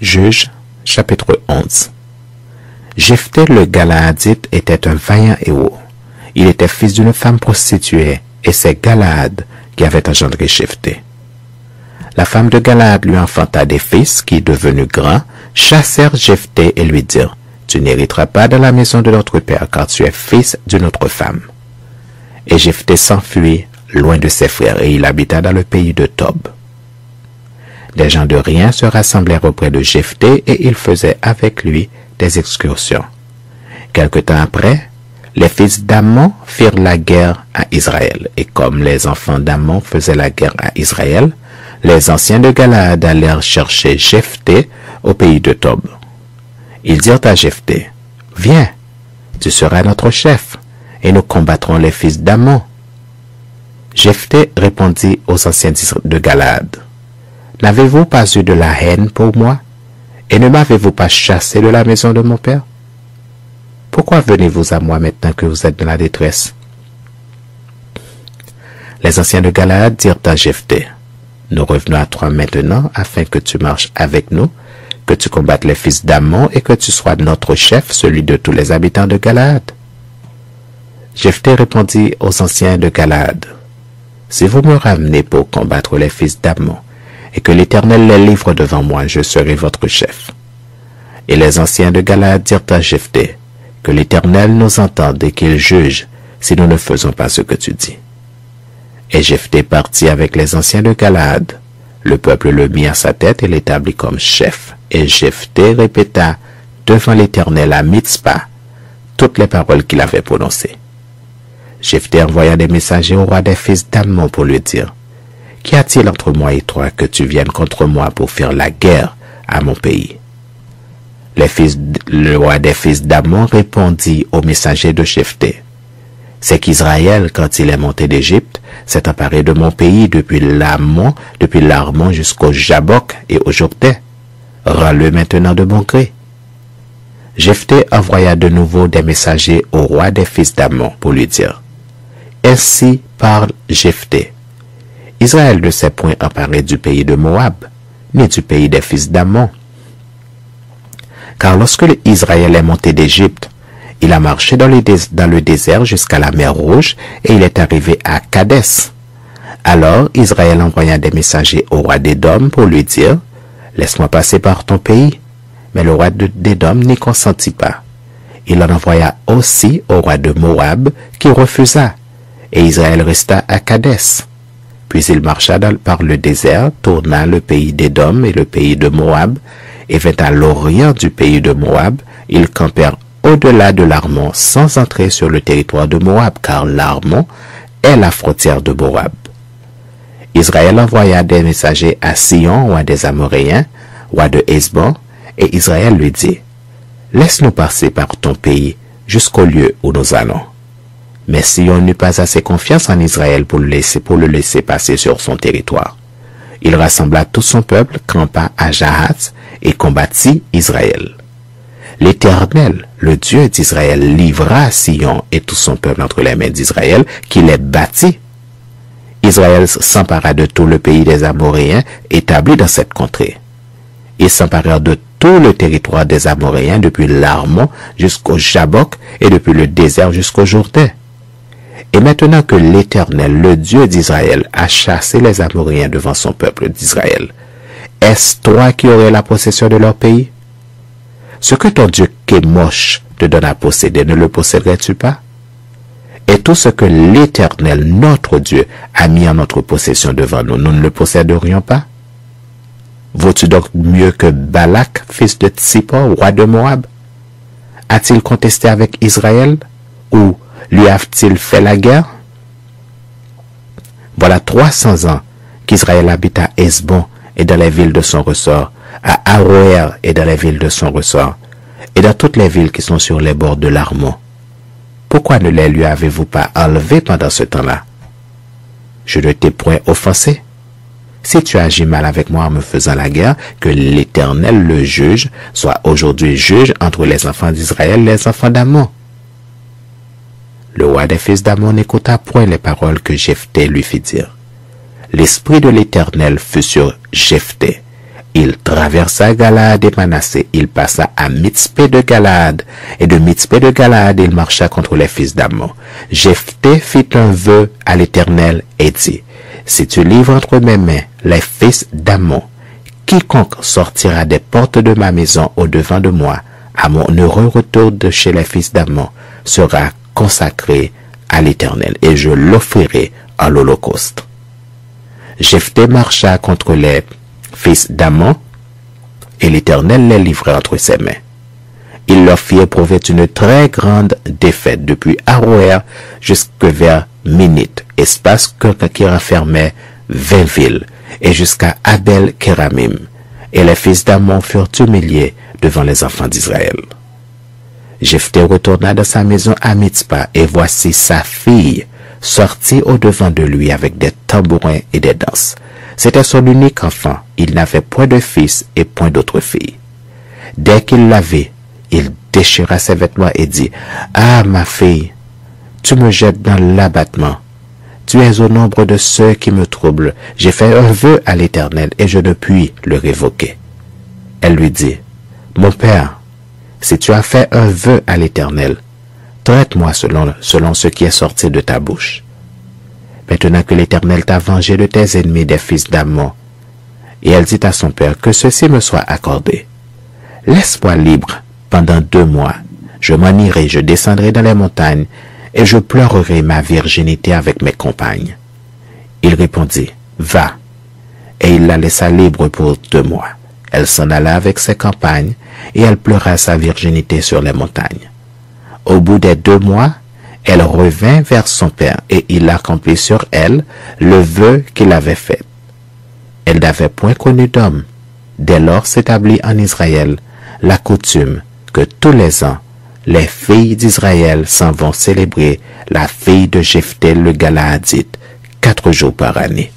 Juges, chapitre 11. Jephthé le Galaadite était un vaillant héros. Il était fils d'une femme prostituée, et c'est Galaad qui avait engendré Jephthé. La femme de Galaad lui enfanta des fils qui, devenus grands, chassèrent Jephthé et lui dirent, « Tu n'hériteras pas de la maison de notre père, car tu es fils d'une autre femme. » Et Jephthé s'enfuit loin de ses frères, et il habita dans le pays de Tob. Des gens de rien se rassemblèrent auprès de Jephthé, et ils faisaient avec lui des excursions. Quelque temps après, les fils d'Ammon firent la guerre à Israël, et comme les enfants d'Ammon faisaient la guerre à Israël, les anciens de Galaad allèrent chercher Jephthé au pays de Tob. Ils dirent à Jephthé, « Viens, tu seras notre chef, et nous combattrons les fils d'Ammon. » Jephthé répondit aux anciens de Galaad, « N'avez-vous pas eu de la haine pour moi, et ne m'avez-vous pas chassé de la maison de mon père? Pourquoi venez-vous à moi maintenant que vous êtes dans la détresse? » Les anciens de Galaad dirent à Jephthé, « Nous revenons à toi maintenant afin que tu marches avec nous, que tu combattes les fils d'Ammon et que tu sois notre chef, celui de tous les habitants de Galaad. » Jephthé répondit aux anciens de Galaad, « Si vous me ramenez pour combattre les fils d'Ammon, et que l'Éternel les livre devant moi, je serai votre chef. » Et les anciens de Galaad dirent à Jephthé, « Que l'Éternel nous entende et qu'il juge si nous ne faisons pas ce que tu dis. » Et Jephthé partit avec les anciens de Galaad. Le peuple le mit à sa tête et l'établit comme chef. Et Jephthé répéta devant l'Éternel à Mitzpah toutes les paroles qu'il avait prononcées. Jephthé envoya des messagers au roi des fils d'Ammon pour lui dire, « Qu'y a-t-il entre moi et toi que tu viennes contre moi pour faire la guerre à mon pays? » Le roi des fils d'Ammon répondit aux messagers de Jephthé, « C'est qu'Israël, quand il est monté d'Égypte, s'est emparé de mon pays depuis l'Arnon jusqu'au Jabbok et au Jourdain. Rends-le maintenant de bon gré. » Jephthé envoya de nouveau des messagers au roi des fils d'Ammon pour lui dire, « Ainsi parle Jephthé. Israël ne s'est point emparé du pays de Moab, ni du pays des fils d'Ammon. Car lorsque Israël est monté d'Égypte, il a marché dans le désert jusqu'à la mer Rouge, et il est arrivé à Kadès. Alors Israël envoya des messagers au roi d'Édom pour lui dire, « Laisse-moi passer par ton pays. » Mais le roi d'Édom n'y consentit pas. Il en envoya aussi au roi de Moab, qui refusa, et Israël resta à Kadès. Puis il marcha par le désert, tourna le pays d'Édom et le pays de Moab, et vint à l'orient du pays de Moab. Ils campèrent au-delà de l'Arnon, sans entrer sur le territoire de Moab, car l'Arnon est la frontière de Moab. Israël envoya des messagers à Sion, roi des Amoréens, roi de Hesbon, et Israël lui dit, « Laisse-nous passer par ton pays jusqu'au lieu où nous allons. » Mais Sion n'eut pas assez confiance en Israël pour le laisser passer sur son territoire. Il rassembla tout son peuple, campa à Jahath et combattit Israël. L'Éternel, le Dieu d'Israël, livra Sion et tout son peuple entre les mains d'Israël, qui les battit. Israël s'empara de tout le pays des Amoréens établi dans cette contrée. Ils s'emparèrent de tout le territoire des Amoréens depuis l'Arnon jusqu'au Jabbok et depuis le désert jusqu'au Jourdain. Et maintenant que l'Éternel, le Dieu d'Israël, a chassé les Amoréens devant son peuple d'Israël, est-ce toi qui aurais la possession de leur pays? Ce que ton Dieu Kémosh te donne à posséder, ne le posséderais-tu pas? Et tout ce que l'Éternel, notre Dieu, a mis en notre possession devant nous, nous ne le posséderions pas? Vaux-tu donc mieux que Balak, fils de Tsippor, roi de Moab? A-t-il contesté avec Israël, ou lui a-t-il fait la guerre? Voilà 300 ans qu'Israël habite à Hesbon et dans les villes de son ressort, à Aroër et dans les villes de son ressort, et dans toutes les villes qui sont sur les bords de l'Arnon. Pourquoi ne les lui avez-vous pas enlevés pendant ce temps-là? Je ne t'ai point offensé. Si tu agis mal avec moi en me faisant la guerre, que l'Éternel, le juge, soit aujourd'hui juge entre les enfants d'Israël et les enfants d'Ammon. Le roi des fils d'Ammon n'écouta point les paroles que Jephthé lui fit dire. L'esprit de l'Éternel fut sur Jephthé, Il traversa Galaad et Manassé. Il passa à Mitzpé de Galaad. Et de Mitzpé de Galaad, il marcha contre les fils d'Ammon. Jephthé fit un vœu à l'Éternel et dit, si tu livres entre mes mains les fils d'Ammon, quiconque sortira des portes de ma maison au-devant de moi, à mon heureux retour de chez les fils d'Ammon, sera consacré à l'Éternel, et je l'offrirai à l'holocauste. Jephthé marcha contre les fils d'Ammon, et l'Éternel les livra entre ses mains. Il leur fit éprouver une très grande défaite depuis Aroër jusque vers Minite, espace qui renfermait 20 villes, et jusqu'à Abel-Kéramim. Et les fils d'Ammon furent humiliés devant les enfants d'Israël. Jephthé retourna dans sa maison à Mitzpa, et voici sa fille sortit au-devant de lui avec des tambourins et des danses. C'était son unique enfant. Il n'avait point de fils et point d'autre fille. Dès qu'il la vit, il déchira ses vêtements et dit, « Ah, ma fille, tu me jettes dans l'abattement. Tu es au nombre de ceux qui me troublent. J'ai fait un vœu à l'Éternel et je ne puis le révoquer. » Elle lui dit, « Mon père, si tu as fait un vœu à l'Éternel, traite-moi selon ce qui est sorti de ta bouche. Maintenant que l'Éternel t'a vengé de tes ennemis des fils d'Ammon. » Et elle dit à son père, « Que ceci me soit accordé. Laisse-moi libre pendant 2 mois. Je m'en irai, je descendrai dans les montagnes, et je pleurerai ma virginité avec mes compagnes. » Il répondit, « Va. » Et il la laissa libre pour 2 mois. Elle s'en alla avec ses compagnes, et elle pleura sa virginité sur les montagnes. Au bout des 2 mois, elle revint vers son père, et il accomplit sur elle le vœu qu'il avait fait. Elle n'avait point connu d'homme. Dès lors s'établit en Israël la coutume que tous les ans, les filles d'Israël s'en vont célébrer la fille de Jephthé le Galaadite 4 jours par année.